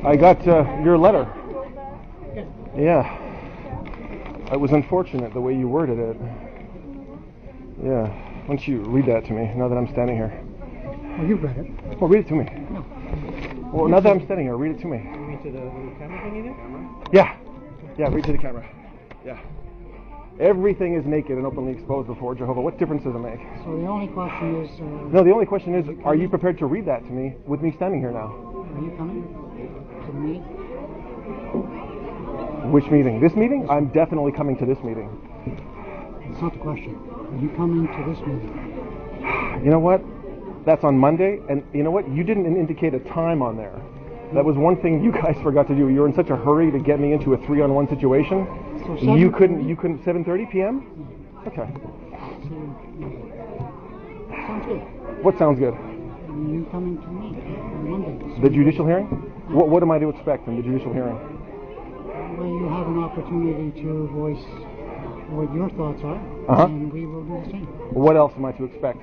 I got your letter. Yeah. It was unfortunate the way you worded it. Yeah. Why don't you read that to me now that I'm standing here? Well, you read it. Well, read it to me. No. Well, now that I'm standing here, read it to me. You mean to the little camera thingy there? Yeah. Yeah, read to the camera. Yeah. Everything is naked and openly exposed before Jehovah. What difference does it make? So the only question is... No, the only question is, are you prepared to read that to me with me standing here now? Are you coming to the meeting? Which meeting? This meeting? I'm definitely coming to this meeting. That's not the question. Are you coming to this meeting? You know what? That's on Monday, and you know what? You didn't indicate a time on there. That was one thing you guys forgot to do. You were in such a hurry to get me into a 3-on-1 situation. So You couldn't 7:30 p.m.? Okay. Sounds good. What sounds good? Are you coming to me on Monday? The judicial hearing? What am I to expect in the judicial hearing? Well, you have an opportunity to voice what your thoughts are, and we will do the same. What else am I to expect?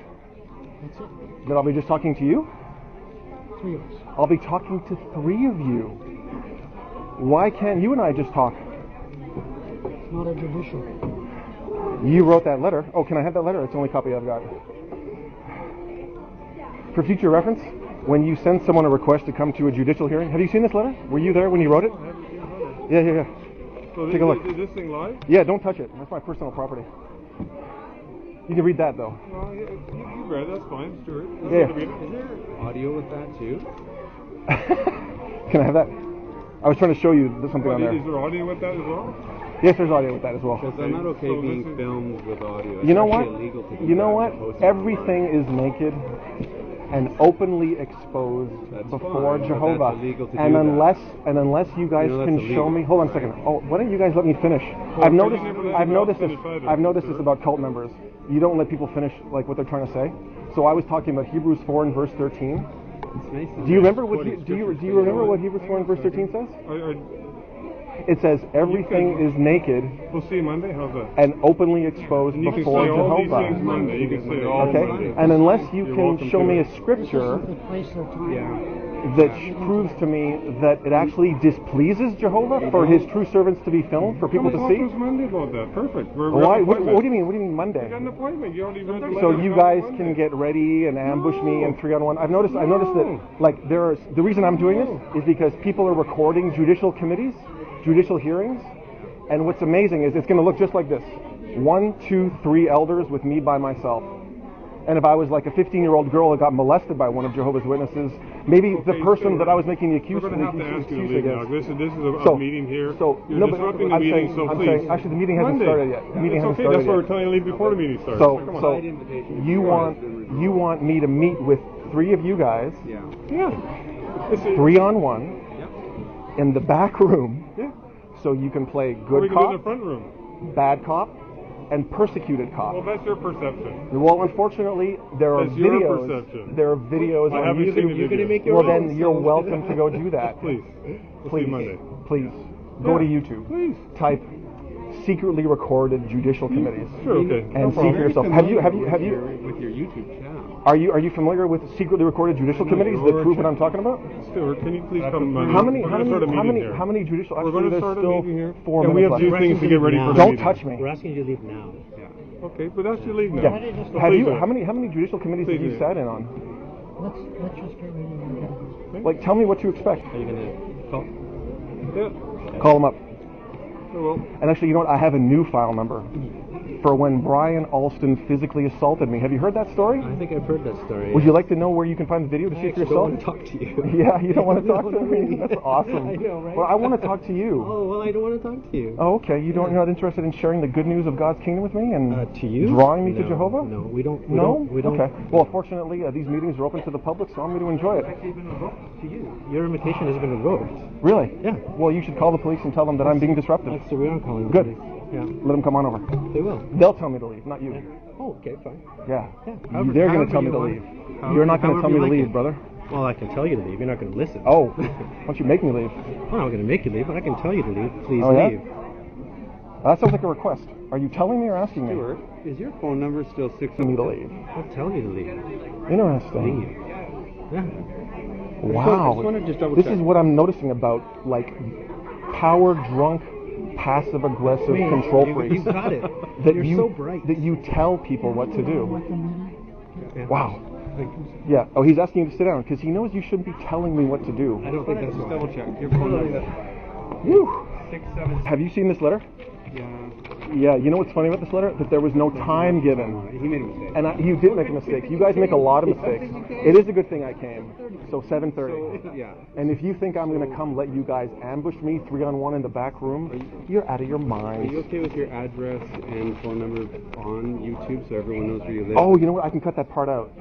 That's it. That I'll be just talking to you? 3 of us. I'll be talking to 3 of you. Why can't you and I just talk? It's not a judicial. You wrote that letter. Oh, can I have that letter? It's the only copy I've got. For future reference, when you send someone a request to come to a judicial hearing, have you seen this letter? Were you there when you wrote it? Yeah. So Take a look. Is this thing live? Yeah, don't touch it. That's my personal property. You can read that, though. Well, you read it. That's fine, Stuart. Yeah. Is there audio with that too? Can I have that? I was trying to show you something on there. Is there audio with that as well? Yes, there's audio with that as well. Because I'm not okay being filmed with audio. You know It's what? actually illegal to do You know that what? and post it Everything online. is naked and openly exposed That's before fine, but Jehovah. that's illegal to And do unless you guys You know can that's show me, illegal, hold on a second. Oh, why don't you guys let me finish? I've noticed this. I've noticed this about cult members. You don't let people finish like what they're trying to say. So I was talking about Hebrews 4 and verse 13. It's nice to Do you remember what quoting do you scriptures, remember what Hebrews 4 and verse 13 says? I It says everything is naked We'll see you Monday. How's that? and openly exposed And you can before say all these Jehovah. things Monday. You can say it all Okay? Monday. And unless you You're can welcome show to me it. a scripture This is the place or time. that proves to me that it actually displeases Jehovah for his true servants to be filmed, for people to Come see. talk to us Monday about that. Perfect. Why? What do you mean? What do you mean Monday? You got an appointment. You already read the So letter. you guys can get ready and ambush me in 3-on-1. I've noticed that like the reason I'm doing this is because people are recording judicial committees, judicial hearings, and what's amazing is it's going to look just like this: 1, 2, 3 elders with me by myself. And if I was like a 15-year-old girl that got molested by one of Jehovah's Witnesses, maybe the person that I was making the We're accusation going to have to ask you to leave now. against. This is a meeting here. You're disrupting the I'm meeting, saying, so I'm please. saying, actually, the meeting hasn't Monday. started yet. The meeting It's hasn't okay. started That's why yet. we're telling you to leave before the meeting starts. So, Come on. so you want me to meet with 3 of you guys, Yeah. 3-on-1, in the back room, Yeah. so you can play Or good we can do it in the cop, front room. bad cop, and persecuted cop. Well, that's your perception. Well, unfortunately, there are That's your videos. perception. There are videos I on haven't seen YouTube. the You're going to video. make your Well, own. then you're welcome to go do that. Please. We'll Please, see you Monday. please, go to Yeah, YouTube. please. Type secretly recorded judicial committees. Sure, okay. And see for yourself. Have you? with your YouTube channel. Are you familiar with secretly recorded judicial committees that prove what I'm talking about? Stuart, can you please come Monday? How many? We're How gonna start a many? meeting How many? here. How many judicial? We're Actually, going to there's start a still meeting here. 4 And we minutes have to left. do things to get ready for the Don't meeting. touch me. We're asking you to leave now. Okay, but that's your leave now. Yeah. So Have please you? do it. How many judicial committees have Please you do. sat in on? Let's just get ready and get Like, tell me what to expect. Are you going to call? Yeah. Call them up. Well, And actually, you know what? I have a new file number for when Brian Alston physically assaulted me. Have you heard that story? I think I've heard that story. Would you like to know where you can find the video to see I for actually don't yourself? want to talk to you. Yeah, you don't want to talk to No, me? really. That's awesome. I know, right? Well, I want to talk to you. Oh, well, I don't want to talk to you. Oh, okay. You're not interested in sharing the good news of God's kingdom with me and To you? drawing me to No, Jehovah? No, we don't. We don't. Okay. Well, fortunately, these meetings are open to the public, so I'm going to enjoy it. To you. Your invitation has been revoked. Really? Yeah. Well, you should call the police and tell them that I'm being disruptive. That's the way I'm calling Good. it. Yeah, Let them come on over. they will. They'll tell me to leave, not you. Oh, okay, fine. Yeah. However- They're going however to tell me you to want. leave. However- You're not going to however tell me you to like leave, it. brother. Well, I can tell you to leave. You're not going to listen. Oh, why don't you make me leave? I'm not going to make you leave, but I can tell you to leave. Please Oh, yeah? leave. That sounds like a request. Are you telling me or asking me? Stuart, is your phone number still 6? For me to leave. I'll tell you to leave. Interesting. Leave. Yeah. Wow. I just want to double This check. is what I'm noticing about, like, power drunk, passive aggressive Man, control you freaks. got it. That You're you, so bright. That you tell people what to do. With the meeting? Yeah. Wow. Yeah. Oh, he's asking you to sit down because he knows you shouldn't be telling me what to do. I don't think that's Just why. double check. Your phone number. Whew. 676. Have you seen this letter? Yeah. Yeah. You know what's funny about this letter? That there was no time given. He made a mistake. And you did make a mistake. You guys make a lot of mistakes. It is a good thing I came. So 7:30. Yeah. And if you think I'm going to come let you guys ambush me 3-on-1 in the back room, you're out of your Are you mind. okay with your address and phone number on YouTube so everyone knows where you live? Oh, you know what? I can cut that part out.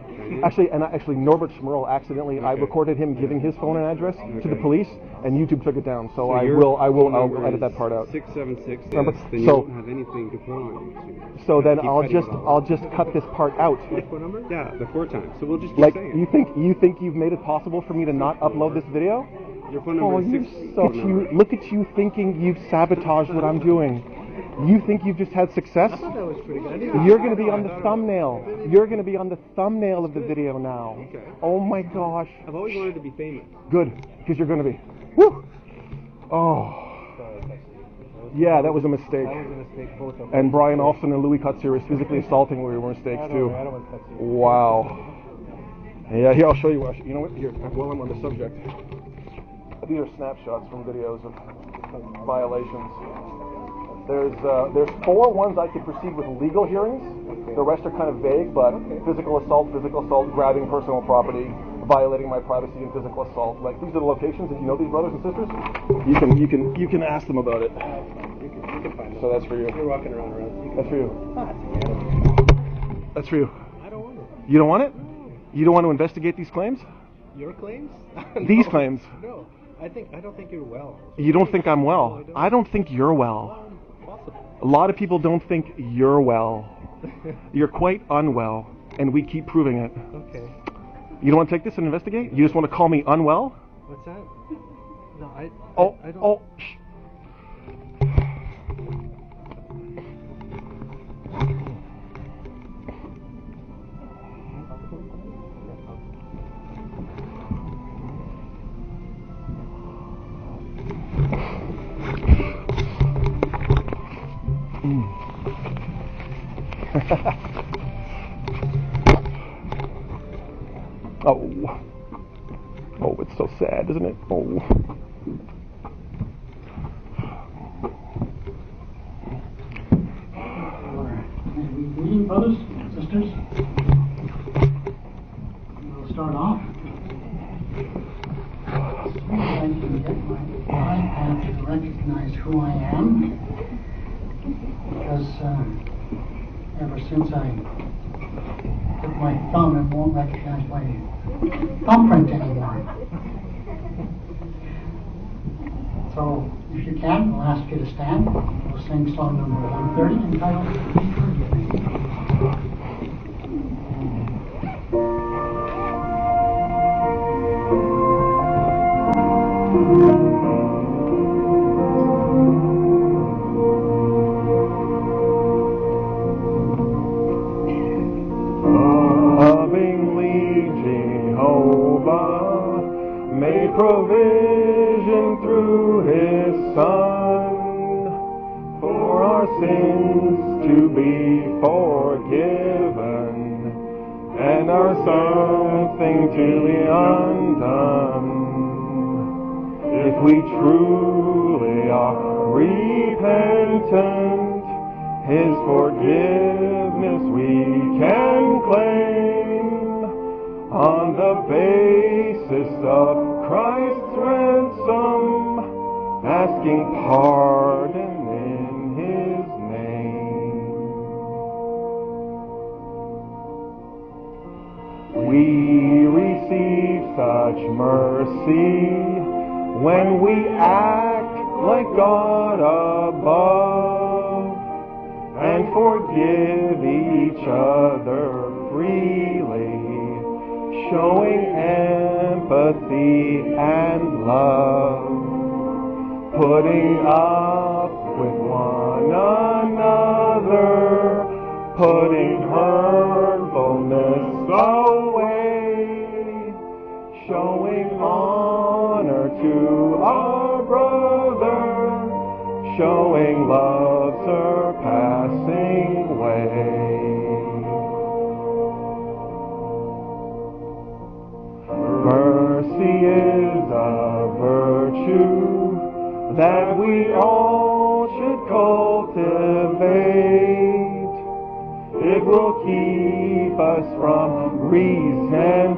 Actually, Norbert Schmerl accidentally. I Okay. recorded him giving his phone and address to the police, and YouTube took it down. So I your will. phone I'll number edit is that part out. 676. Remember- Then you so- won't have anything to put on YouTube. So then Keep I'll cutting just it off. I'll just cut this part out. Phone number? Yeah, the 4 times. So we'll just keep Like saying. you think you've made it possible for me to not upload this video? Your phone number Oh, is you 6. look at you! Look at you thinking you've sabotaged what I'm doing. You think you've just had success? That was pretty good. You're going to be on the thumbnail. You're going to be on the thumbnail of the video now. Okay. Oh my gosh. I've always wanted to be famous. Good, because you're going to be. Woo! Oh. Yeah, that was a mistake. And Brian Olsen and Louis Kutzer was physically assaulting where we were mistakes too. Wow. Yeah, here I'll show you. You know what? Here, while I'm on the subject, these are snapshots from videos of violations. There's 4 ones I could proceed with legal hearings. The rest are kind of vague, but physical assault, grabbing personal property, violating my privacy, and physical assault. Like, these are the locations. If you know these brothers and sisters, you can ask them about it. You can find it. So that's for you. You're walking around. That's for you. Ah, That's for you. I don't want it. You don't want it? You don't want to investigate these claims? Your claims? These claims? No. I don't think you're well. You don't think I'm well? I don't think you're well. Possible. A lot of people don't think you're well. You're quite unwell, and we keep proving it. Okay. You don't want to take this and investigate? You just want to call me unwell? What's that? No, I don't. Oh, shh. Oh, it's so sad, isn't it? Oh. Reading, brothers, sisters. We'll start off. I can get my iPad to recognize who I am, because ever since I put my thumb, it won't recognize my thumbprint anymore. So, if you can, I'll ask you to stand. We'll sing song number 130 entitled Forgive Me. Lovingly, Jehovah made provision through His Son for our sins to be forgiven and our something to be undone. If we truly are repentant, His forgiveness we can claim on the basis of Christ's ransom, asking pardon in His name. We receive such mercy when we act like God above and forgive each other freely, showing empathy and love, putting up with one another, putting hurtfulness away, showing showing love surpassing way. Mercy is a virtue that we all should cultivate. It will keep us from resentment,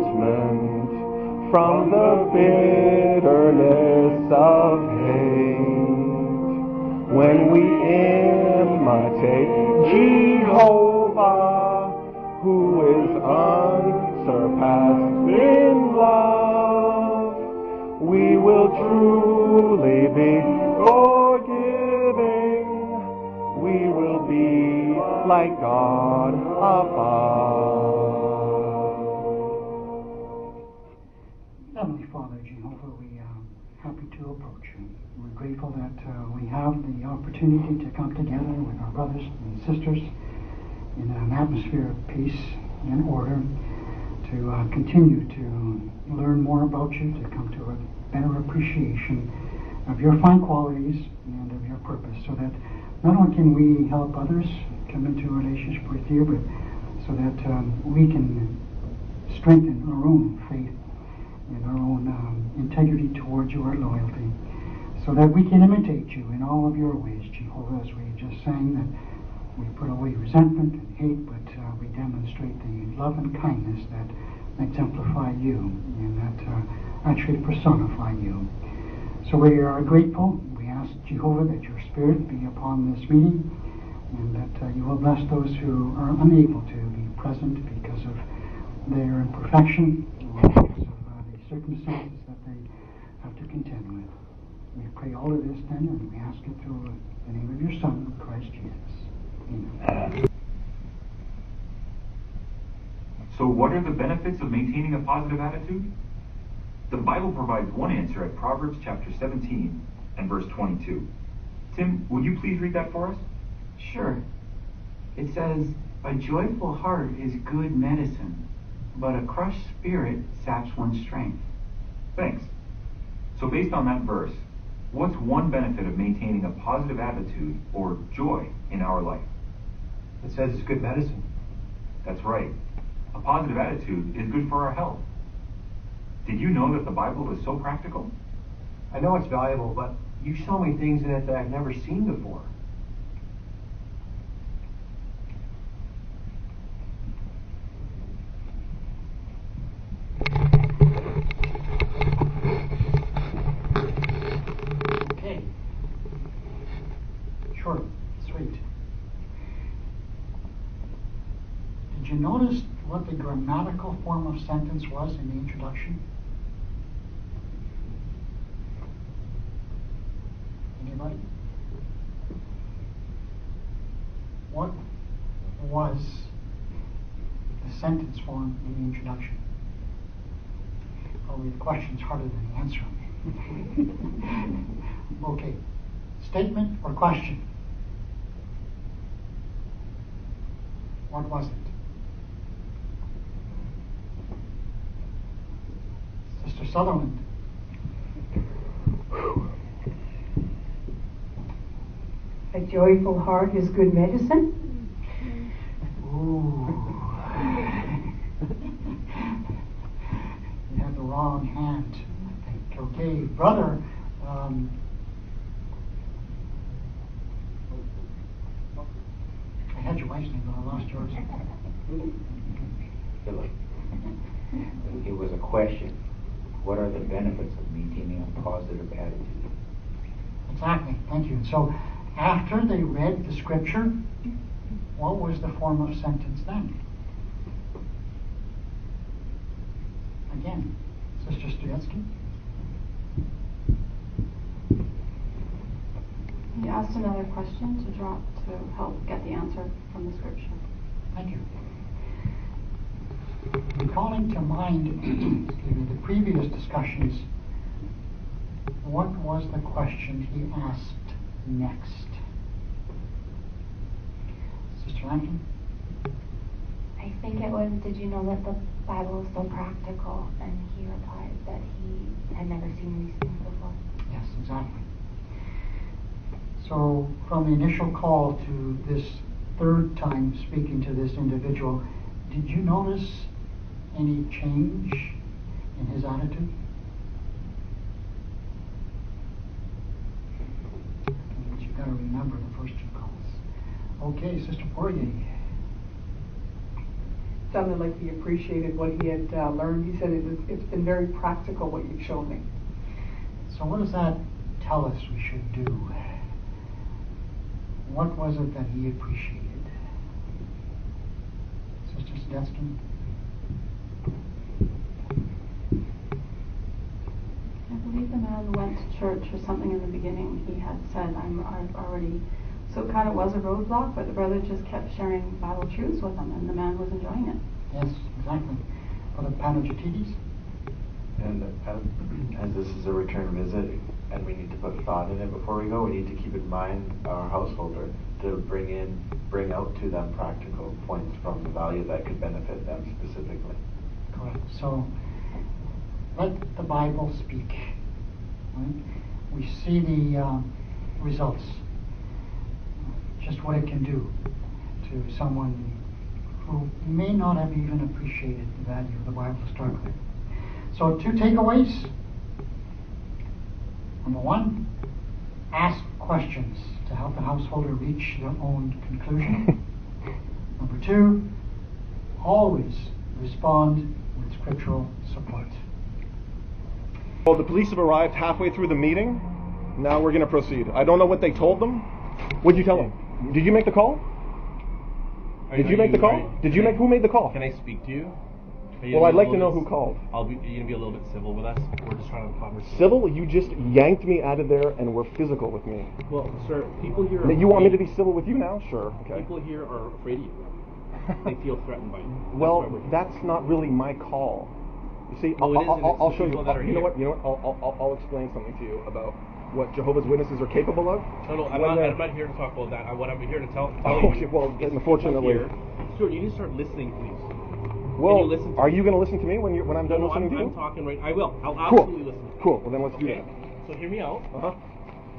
from the bitterness of hate. When we imitate Jehovah, who is unsurpassed in love, we will truly be forgiving. We will be like God above. Heavenly Father, Jehovah, we are happy to approach you. We're grateful that we have the opportunity to come together with our brothers and sisters in an atmosphere of peace and order, to continue to learn more about you, to come to a better appreciation of your fine qualities and of your purpose, so that not only can we help others come into a relationship with you, but so that we can strengthen our own faith and our own integrity towards your loyalty, so that we can imitate you in all of your ways, Jehovah, as we just sang, that we put away resentment and hate, but we demonstrate the love and kindness that exemplify you and that actually personify you. So we are grateful. We ask, Jehovah, that your Spirit be upon this meeting, and that you will bless those who are unable to be present because of their imperfection or because of the circumstances that they have to contend with. We pray all of this then, and we ask it through the name of your Son, Christ Jesus. Amen. So what are the benefits of maintaining a positive attitude? The Bible provides one answer at Proverbs chapter 17 and verse 22. Tim, will you please read that for us? Sure. It says, "A joyful heart is good medicine, but a crushed spirit saps one's strength." Thanks. So based on that verse, what's one benefit of maintaining a positive attitude or joy in our life? It says it's good medicine. That's right. A positive attitude is good for our health. Did you know that the Bible is so practical? I know it's valuable, but you show me things in it that I've never seen before. Okay. Short, sweet. Did you notice what the grammatical form of sentence was in the introduction? Anybody? What was the sentence form in the introduction? Probably the question's harder than the answer. Okay. Statement or question? What was it? Sister Sutherland. A joyful heart is good medicine. Ooh. You have the wrong hand, I think. Okay, brother. I had your wife's name, but I lost yours. Philip, it was a question. What are the benefits of maintaining a positive attitude? Exactly, thank you. So, after they read the scripture, what was the form of sentence then? Again, Sister Studetsky? He asked another question to help get the answer from the scripture. Thank you. Recalling to mind the previous discussions, what was the question he asked next? Sister Lampton? I think it was, did you know that the Bible is so practical? And he replied that he had never seen these things before. Yes, exactly. So So from the initial call to this third time speaking to this individual, did you notice any change in his attitude? You've got to remember the first two calls. Okay, Sister Poirier. Sounded like he appreciated what he had learned. He said it's been very practical what you've shown me. So what does that tell us we should do? What was it that he appreciated? Sister Sadetsky? I believe the man went to church or something in the beginning. He had said, I've already... So it kind of was a roadblock, but the brother just kept sharing Bible truths with him, and the man was enjoying it. Yes, exactly. For the Panagiotides? And as this is a return visit, and we need to put thought in it before we go, we need to keep in mind our householder to bring out to them practical points from the value that could benefit them specifically. Correct. So let the Bible speak. Right? We see the results, just what it can do to someone who may not have even appreciated the value of the Bible historically. So 2 takeaways. Number 1, ask questions to help the householder reach their own conclusion. Number 2, always respond with scriptural support. Well, the police have arrived halfway through the meeting. Now we're going to proceed. I don't know what they told them. What did you tell them? Did you make the call? Did you make the call? Who made the call? Can I speak to you? Well, I'd like to know who called. You're going to be a little bit civil with us. We're just trying to have a conversation. Civil? You just yanked me out of there and were physical with me. Well, sir, people here... You want me to be civil with you now? Sure, okay. People here are afraid of you. They feel threatened by you. Well, that's not really my call. You see, I'll show you. You know what? I'll explain something to you about what Jehovah's Witnesses are capable of. No, I'm not here to talk about that. What I'm here to tell you. Well, unfortunately, Stuart, you need to start listening, please. Well, are you going to listen to me when I'm done listening to you? I'm talking right. I will. I'll absolutely listen. Cool. Well, then let's do that. So hear me out.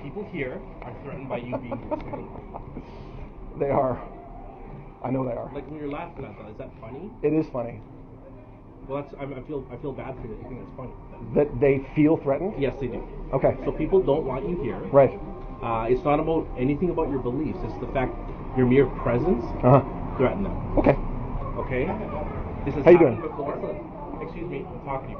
People here are threatened by you being here. They are. I know they are. Like when you're laughing at that, is that funny? It is funny. Well, I feel bad for you. I think that's funny. That they feel threatened? Yes, they do. Okay. So people don't want you here. Right. It's not about anything about your beliefs. It's the fact your mere presence threaten them. Okay. Okay. This has How you happened doing? before. Excuse me. I'm talking to you,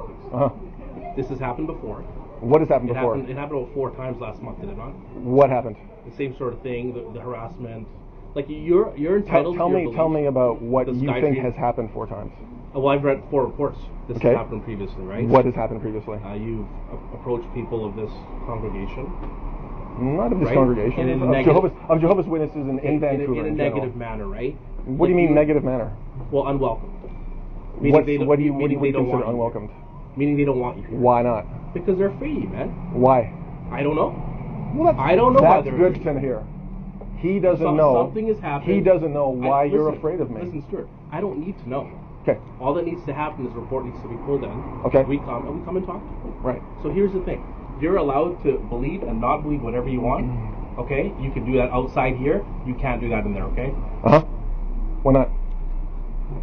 please. This has happened before. What has happened before? It happened about 4 times last month, did it not? What happened? The same sort of thing. The harassment. Like you're entitled. Tell me about what you think has happened 4 times. Well, I've read 4 reports. This has happened previously, right? What has happened previously? You've approached people of this congregation. Not of this congregation. Of Jehovah's Witnesses in Vancouver. In a negative manner, right? What do you mean negative manner? Well, unwelcmed. What do you consider unwelcomed? Meaning they don't want you here. Why not? Because they're afraid of you, man. Why? I don't know. Well, I don't know why they're afraid. That's good to hear. He doesn't know. Something is happening. He doesn't know why you're afraid of me. Listen, Stuart, I don't need to know. Okay. All that needs to happen is a report needs to be pulled in. Okay. We come and talk to you. Right. So here's the thing. You're allowed to believe and not believe whatever you want. Okay? You can do that outside here. You can't do that in there, okay? Why not?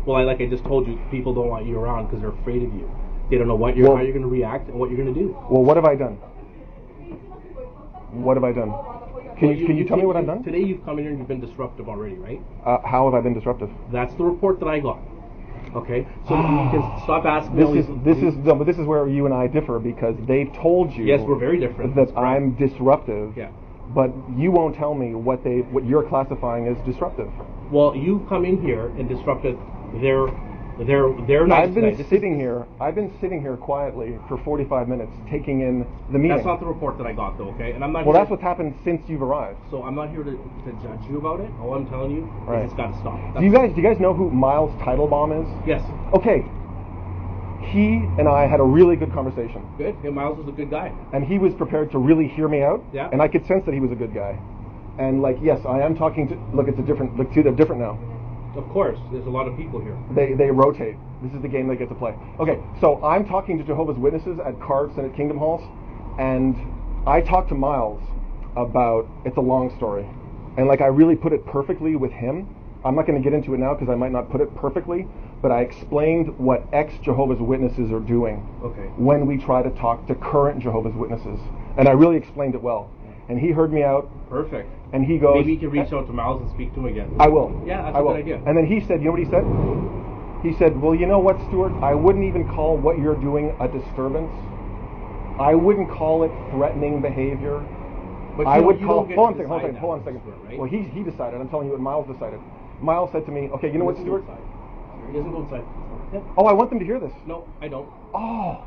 Well, like I just told you, people don't want you around because they're afraid of you. They don't know how you're going to react and what you're going to do. Well, what have I done? What have I done? Can you tell me what I've done? Today you've come in here and you've been disruptive already, right? How have I been disruptive? That's the report that I got. Okay, so you can stop asking. This is where you and I differ because they've told you. Yes, we're very different. That I'm disruptive. Yeah. But you won't tell me what you're classifying as disruptive. Well, you've come in here and disrupted their night. I've been sitting here quietly for 45 minutes, taking in the meeting. That's not the report that I got, though. Okay, and I'm not. Well, that's what's happened since you've arrived. So I'm not here to judge you about it. All I'm telling you is it's got to stop. Do you guys know who Miles Teitelbaum is? Yes. Okay. He and I had a really good conversation. Good. Yeah, Miles was a good guy. And he was prepared to really hear me out. Yeah. And I could sense that he was a good guy. And yes, I am talking to. Look, they're different now. Of course, there's a lot of people here. They rotate. This is the game they get to play. Okay, so I'm talking to Jehovah's Witnesses at carts and at Kingdom Halls, and I talked to Miles about, it's a long story, and like I really put it perfectly with him. I'm not going to get into it now because I might not put it perfectly, but I explained what ex-Jehovah's Witnesses are doing when we try to talk to current Jehovah's Witnesses, and I really explained it well. And he heard me out. Perfect. And he goes, maybe you can reach out to Miles and speak to him again. I will. Yeah, that's I a will. good idea. And then he said, you know what he said? He said, well, you know what, Stuart? I wouldn't even call what you're doing a disturbance. I wouldn't call it threatening behavior. But I would call. Hold on a second. Right? Well, he decided. I'm telling you what Miles decided. Miles said to me, okay, you know what, Stuart? He doesn't go inside. Yep. Oh, I want them to hear this. No, I don't. Oh,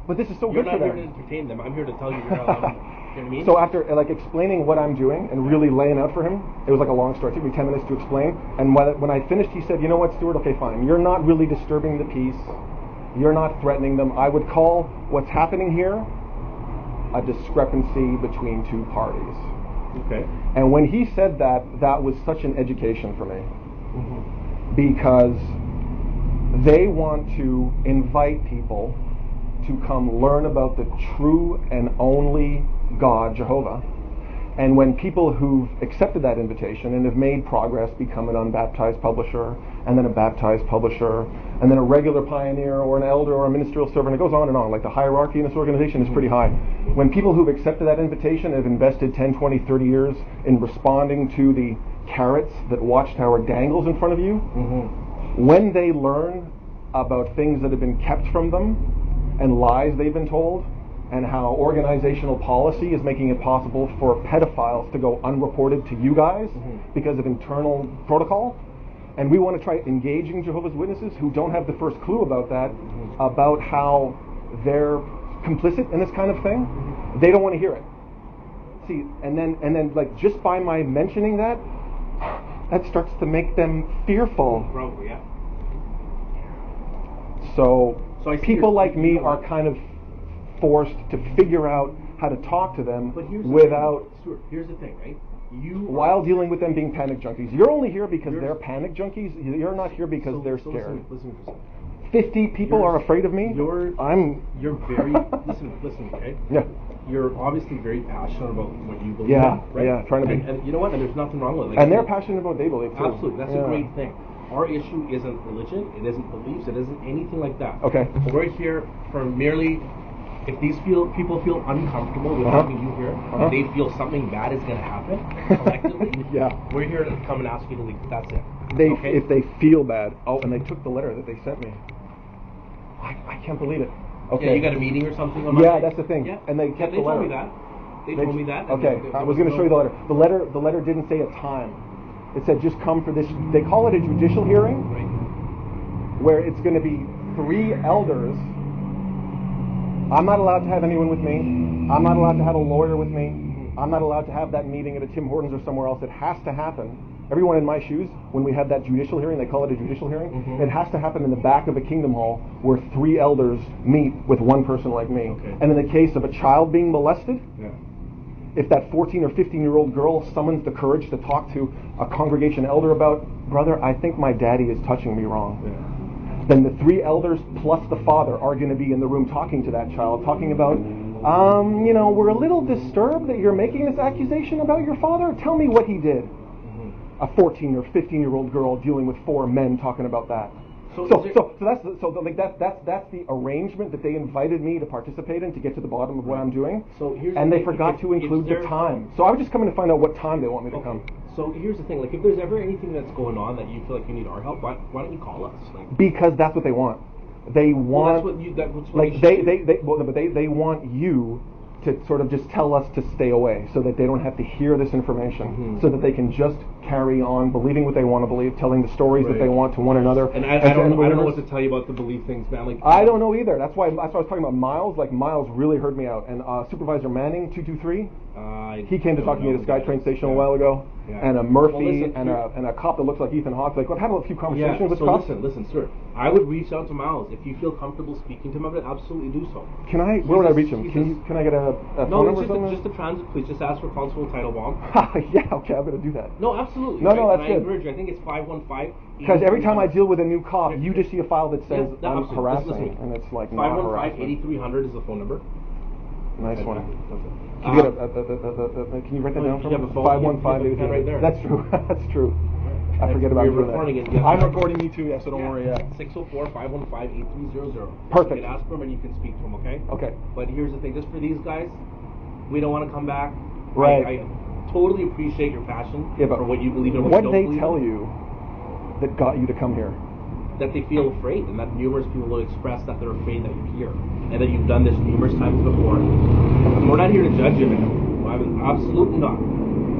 but this is so You're good for not them. here to entertain them. I'm here to tell you you're not allowed. You know what I mean? So after like explaining what I'm doing and really laying out for him, it was like a long story. It took me 10 minutes to explain. And when I finished, he said, you know what, Stuart? Okay, fine. You're not really disturbing the peace. You're not threatening them. I would call what's happening here a discrepancy between two parties. Okay. And when he said that, that was such an education for me. Because they want to invite people to come learn about the true and only God, Jehovah. And when people who've accepted that invitation and have made progress become an unbaptized publisher, and then a baptized publisher, and then a regular pioneer or an elder or a ministerial servant, it goes on and on. Like the hierarchy in this organization is pretty high. When people who've accepted that invitation and have invested 10, 20, 30 years in responding to the carrots that Watchtower dangles in front of you, when they learn about things that have been kept from them and lies they've been told, and how organizational policy is making it possible for pedophiles to go unreported to you guys because of internal protocol, and we want to try engaging Jehovah's Witnesses who don't have the first clue about that, about how they're complicit in this kind of thing, they don't want to hear it. See, and then like just by my mentioning that starts to make them fearful. Probably, yeah. So people like me you know are kind of forced to figure out how to talk to them without. Stuart, here's the thing, right? While dealing with them being panic junkies. You're only here because they're panic junkies. You're not here because they're scared. Listen. 50 people are afraid of me. You're very listen, okay? Yeah. You're obviously very passionate about what you believe Yeah, in, right? yeah, trying to be. And you know what? And there's nothing wrong with it. Like, and they're passionate about what they believe too. Absolutely, that's a great thing. Our issue isn't religion, it isn't beliefs, it isn't anything like that. Okay. But we're here for merely, if these people feel uncomfortable with having you here, and they feel something bad is going to happen collectively, we're here to come and ask you to leave. That's it. If they feel bad, and they took the letter that they sent me. I can't believe it. Okay. Yeah, you got a meeting or something on Monday? Yeah, that's the thing. Yeah. And they kept the letter. They told me that. Okay, I was going to show you the letter. The letter didn't say a time. It said just come for this. They call it a judicial hearing, where it's going to be 3 elders. I'm not allowed to have anyone with me. I'm not allowed to have a lawyer with me. I'm not allowed to have that meeting at a Tim Hortons or somewhere else. It has to happen. Everyone in my shoes, when we have that judicial hearing, they call it a judicial hearing, it has to happen in the back of a kingdom hall where 3 elders meet with one person like me. And in the case of a child being molested, if that 14 or 15-year-old girl summons the courage to talk to a congregation elder about, brother, I think my daddy is touching me wrong, then the 3 elders plus the father are going to be in the room talking to that child, talking about, we're a little disturbed that you're making this accusation about your father. Tell me what he did. A 14 or 15-year-old girl dealing with 4 men talking about that. That's the arrangement that they invited me to participate in to get to the bottom of what I'm doing. And they forgot to include the time. So I was just coming to find out what time they want me to come. So here's the thing: like, if there's ever anything that's going on that you feel like you need our help, why don't you call us? Because that's what they want. They want they want you to sort of just tell us to stay away, so that they don't have to hear this information, so that they can just carry on believing what they want to believe, telling the stories that they want to one another. And I don't know what to tell you about the belief things, man. Like, I don't know either. That's why I was talking about Miles. Like, Miles really heard me out. And Supervisor Manning, 223, he came to talk to me at a SkyTrain station a while ago. And a Murphy and a cop that looks like Ethan Hawke. Like, I've had a few conversations with cops. Listen, sir. I would reach out to Miles if you feel comfortable speaking to him. I would absolutely do so. Can I? Where would I reach him? Can I get a phone number or something? Just a transit. Please just ask for Constable Teitelbaum. Yeah, okay, I'm going to do that. No, absolutely. No, that's good. I encourage you. I think it's 515. Because every time I deal with a new cop, you just see a file that says I'm harassing, and it's like not harassing. 515-8300 is the phone number. Nice one. Can you, can you write that down for me? 515. Right there. That's true. That's true. I forget about You're doing recording that. it. Yes, I'm yes. recording you too, yeah, so don't worry. Yeah. 604-515-8300. Perfect. You can ask them and you can speak to them, okay? Okay. But here's the thing, just for these guys, we don't want to come back. Right. I totally appreciate your passion Yeah, but for what you believe in and what what you they don't believe tell in. you that got you to come here? That they feel afraid, and that numerous people will express that they're afraid that you're here, and that you've done this numerous times before. We're not here to judge you, man. Absolutely not.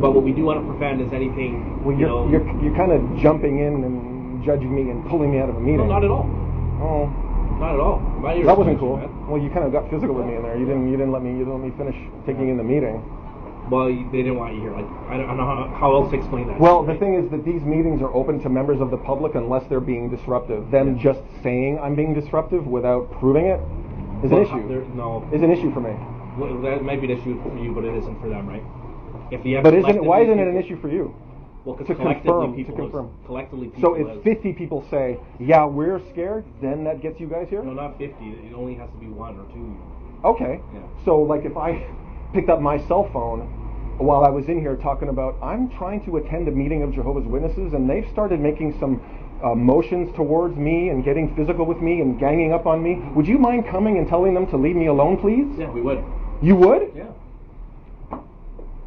But what we do want to prevent is anything. Well, you're kind of jumping in and judging me and pulling me out of a meeting. No, not at all. Oh, not at all. That wasn't cool. Well, you kind of got physical with me in there. You didn't let me finish taking in the meeting. Well, they didn't want you here. Like, I don't know how else to explain that. Well, the thing is that these meetings are open to members of the public unless they're being disruptive. Them just saying I'm being disruptive without proving it is an issue. No. Is an issue for me. Well, that might be an issue for you, but it isn't for them, right? If But why isn't it an issue for you? Well, because to confirm. Collectively, people so if 50 people say, "Yeah, we're scared," then that gets you guys here. No, not 50. It only has to be 1 or 2. Okay. Yeah. So, like, if I picked up my cell phone while I was in here talking about, I'm trying to attend a meeting of Jehovah's Witnesses, and they've started making some motions towards me and getting physical with me and ganging up on me, would you mind coming and telling them to leave me alone, please? Yeah, we would. You would? Yeah.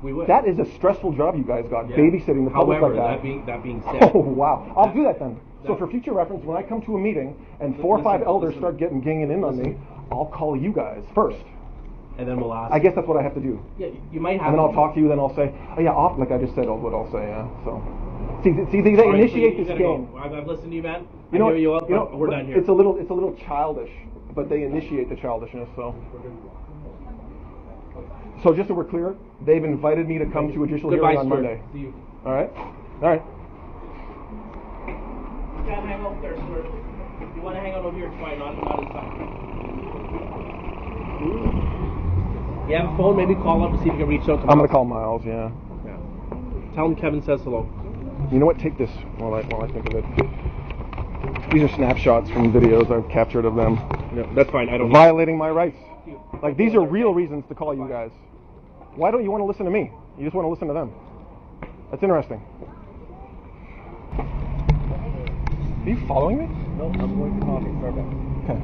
We would. That is a stressful job you guys got, babysitting the public. However, like that being said. Oh, wow. I'll do that then. So for future reference, when I come to a meeting and 4 or 5 elders start ganging in on me, I'll call you guys first. And then we'll ask. I guess that's what I have to do. Yeah, you might have. And then I'll talk to you. Then I'll say, "Oh yeah," like I just said, what I'll say. Yeah. So, see, they initiate this game. I've listened to you, man. You know, we're done here. It's a little childish, but they initiate the childishness. So just so we're clear, they've invited me to come to a judicial hearing on Monday. See you. All right. All right. You can't hang out there, sir. If you want to hang out over here, try not inside. You have a phone, maybe call up and see if you can reach out to I'm going to call Miles, yeah. Tell him Kevin says hello. You know what? Take this while I think of it. These are snapshots from videos I've captured of them. Yeah, that's fine. I don't violating my rights. Like, these are real reasons to call you guys. Why don't you want to listen to me? You just want to listen to them. That's interesting. Are you following me? No, I'm going to coffee Starbucks. Okay.